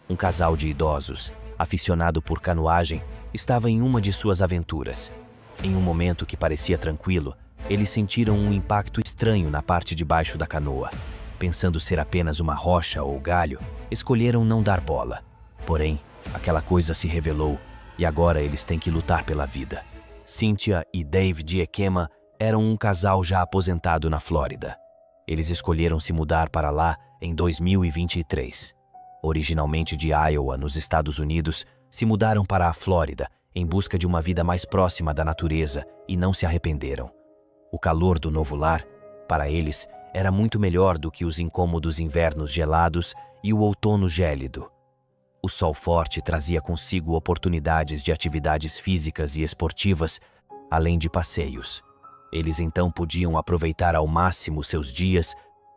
Um casal de idosos, aficionado por canoagem, estava em uma de suas aventuras. Em um momento que parecia tranquilo, eles sentiram um impacto estranho na parte de baixo da canoa. Pensando ser apenas uma rocha ou galho, escolheram não dar bola. Porém, aquela coisa se revelou e agora eles têm que lutar pela vida. Cynthia e Dave Diekema eram um casal já aposentado na Flórida. Eles escolheram se mudar para lá em 2023. Originalmente de Iowa, nos Estados Unidos, se mudaram para a Flórida em busca de uma vida mais próxima da natureza e não se arrependeram. O calor do novo lar, para eles, era muito melhor do que os incômodos invernos gelados e o outono gélido. O sol forte trazia consigo oportunidades de atividades físicas e esportivas, além de passeios. Eles então podiam aproveitar ao máximo seus dias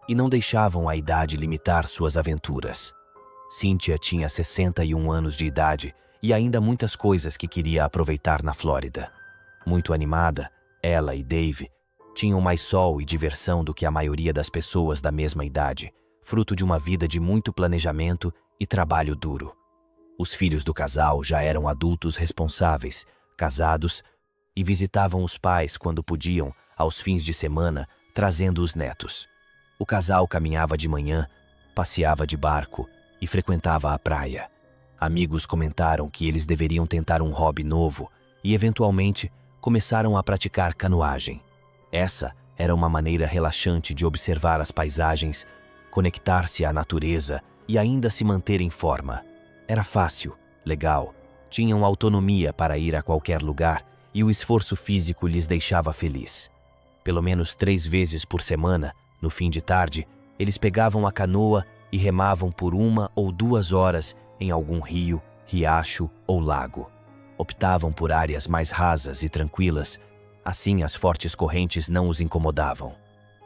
e não deixavam a idade limitar suas aventuras. Cynthia tinha 61 anos de idade e ainda muitas coisas que queria aproveitar na Flórida. Muito animada, ela e Dave tinham mais sol e diversão do que a maioria das pessoas da mesma idade, fruto de uma vida de muito planejamento e trabalho duro. Os filhos do casal já eram adultos responsáveis, casados, e visitavam os pais quando podiam, aos fins de semana, trazendo os netos. O casal caminhava de manhã, passeava de barco e frequentava a praia. Amigos comentaram que eles deveriam tentar um hobby novo e, eventualmente, começaram a praticar canoagem. Essa era uma maneira relaxante de observar as paisagens, conectar-se à natureza e ainda se manter em forma. Era fácil, legal, tinham autonomia para ir a qualquer lugar e o esforço físico lhes deixava feliz. Pelo menos 3 vezes por semana, no fim de tarde, eles pegavam a canoa e remavam por 1 ou 2 horas em algum rio, riacho ou lago. Optavam por áreas mais rasas e tranquilas, assim as fortes correntes não os incomodavam.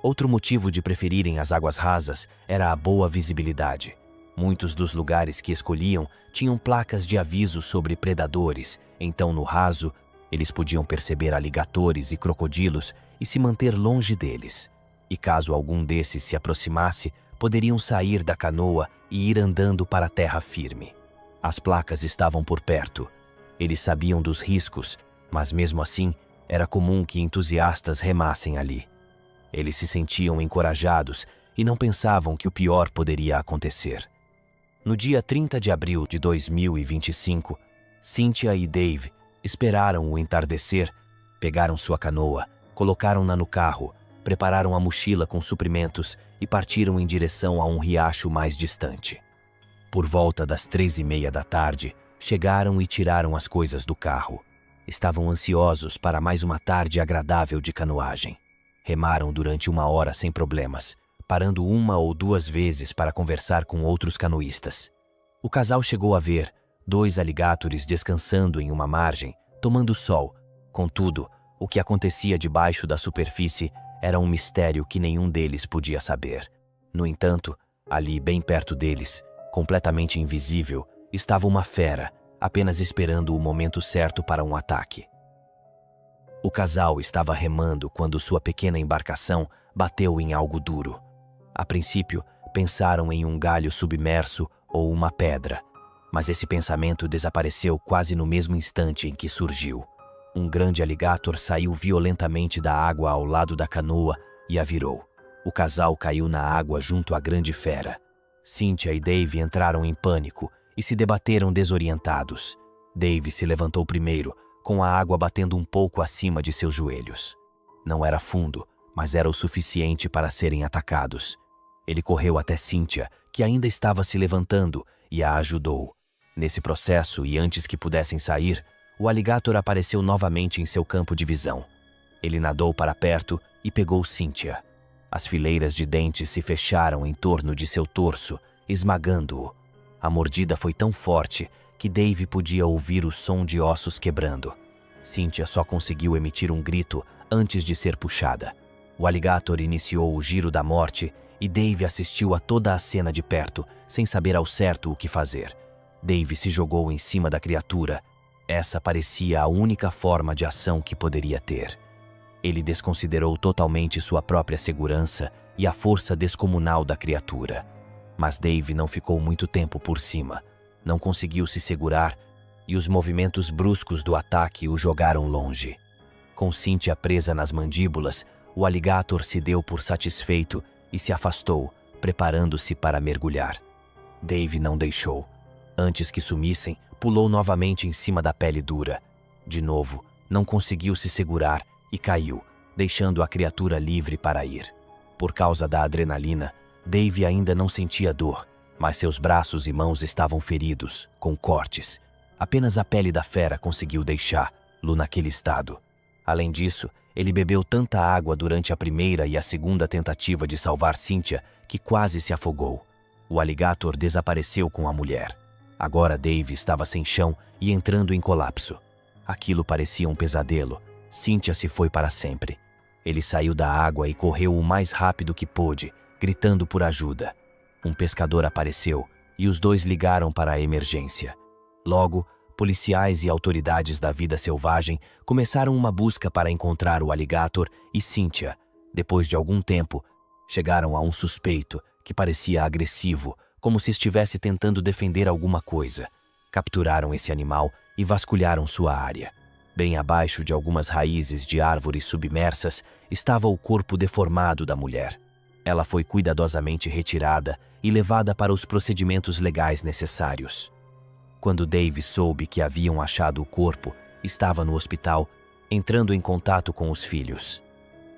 Outro motivo de preferirem as águas rasas era a boa visibilidade. Muitos dos lugares que escolhiam tinham placas de aviso sobre predadores, então no raso, eles podiam perceber aligatores e crocodilos e se manter longe deles. E caso algum desses se aproximasse, poderiam sair da canoa e ir andando para a terra firme. As placas estavam por perto. Eles sabiam dos riscos, mas mesmo assim, era comum que entusiastas remassem ali. Eles se sentiam encorajados e não pensavam que o pior poderia acontecer. No dia 30 de abril de 2025, Cynthia e Dave esperaram o entardecer, pegaram sua canoa, colocaram-na no carro, prepararam a mochila com suprimentos e partiram em direção a um riacho mais distante. Por volta das 3:30 da tarde, chegaram e tiraram as coisas do carro. Estavam ansiosos para mais uma tarde agradável de canoagem. Remaram durante 1 hora sem problemas, parando 1 ou 2 vezes para conversar com outros canoístas. O casal chegou a ver 2 alligators descansando em uma margem, tomando sol. Contudo, o que acontecia debaixo da superfície era um mistério que nenhum deles podia saber. No entanto, ali bem perto deles, completamente invisível, estava uma fera, apenas esperando o momento certo para um ataque. O casal estava remando quando sua pequena embarcação bateu em algo duro. A princípio, pensaram em um galho submerso ou uma pedra, mas esse pensamento desapareceu quase no mesmo instante em que surgiu. Um grande alligator saiu violentamente da água ao lado da canoa e a virou. O casal caiu na água junto à grande fera. Cynthia e Dave entraram em pânico e se debateram desorientados. Dave se levantou primeiro, com a água batendo um pouco acima de seus joelhos. Não era fundo, mas era o suficiente para serem atacados. Ele correu até Cynthia, que ainda estava se levantando, e a ajudou. Nesse processo, e antes que pudessem sair, o alligator apareceu novamente em seu campo de visão. Ele nadou para perto e pegou Cynthia. As fileiras de dentes se fecharam em torno de seu torso, esmagando-o. A mordida foi tão forte que Dave podia ouvir o som de ossos quebrando. Cynthia só conseguiu emitir um grito antes de ser puxada. O alligator iniciou o giro da morte e Dave assistiu a toda a cena de perto, sem saber ao certo o que fazer. Dave se jogou em cima da criatura. Essa parecia a única forma de ação que poderia ter. Ele desconsiderou totalmente sua própria segurança e a força descomunal da criatura. Mas Dave não ficou muito tempo por cima. Não conseguiu se segurar e os movimentos bruscos do ataque o jogaram longe. Com Cynthia presa nas mandíbulas, o alligator se deu por satisfeito e se afastou, preparando-se para mergulhar. Dave não deixou. Antes que sumissem, pulou novamente em cima da pele dura. De novo, não conseguiu se segurar e caiu, deixando a criatura livre para ir. Por causa da adrenalina, Dave ainda não sentia dor, mas seus braços e mãos estavam feridos, com cortes. Apenas a pele da fera conseguiu deixá-lo naquele estado. Além disso, ele bebeu tanta água durante a primeira e a segunda tentativa de salvar Cynthia que quase se afogou. O alligator desapareceu com a mulher. Agora Dave estava sem chão e entrando em colapso. Aquilo parecia um pesadelo. Cynthia se foi para sempre. Ele saiu da água e correu o mais rápido que pôde, gritando por ajuda. Um pescador apareceu e os dois ligaram para a emergência. Logo, policiais e autoridades da vida selvagem começaram uma busca para encontrar o alligator e Cynthia. Depois de algum tempo, chegaram a um suspeito que parecia agressivo, como se estivesse tentando defender alguma coisa. Capturaram esse animal e vasculharam sua área. Bem abaixo de algumas raízes de árvores submersas estava o corpo deformado da mulher. Ela foi cuidadosamente retirada e levada para os procedimentos legais necessários. Quando Dave soube que haviam achado o corpo, estava no hospital, entrando em contato com os filhos.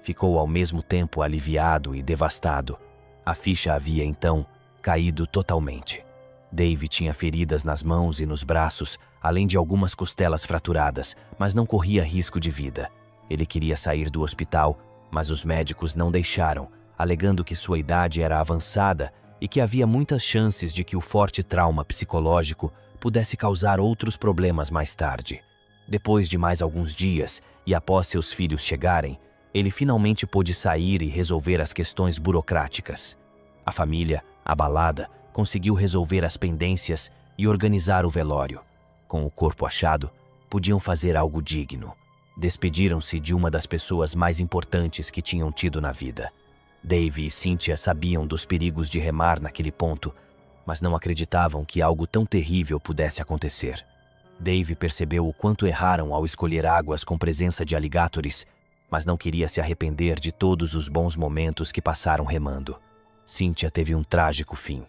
Ficou ao mesmo tempo aliviado e devastado. A ficha havia, então, caído totalmente. Dave tinha feridas nas mãos e nos braços, além de algumas costelas fraturadas, mas não corria risco de vida. Ele queria sair do hospital, mas os médicos não deixaram, alegando que sua idade era avançada e que havia muitas chances de que o forte trauma psicológico pudesse causar outros problemas mais tarde. Depois de mais alguns dias e após seus filhos chegarem, ele finalmente pôde sair e resolver as questões burocráticas. A família, abalada, conseguiu resolver as pendências e organizar o velório. Com o corpo achado, podiam fazer algo digno. Despediram-se de uma das pessoas mais importantes que tinham tido na vida. Dave e Cynthia sabiam dos perigos de remar naquele ponto, mas não acreditavam que algo tão terrível pudesse acontecer. Dave percebeu o quanto erraram ao escolher águas com presença de alligatores, mas não queria se arrepender de todos os bons momentos que passaram remando. Cynthia teve um trágico fim.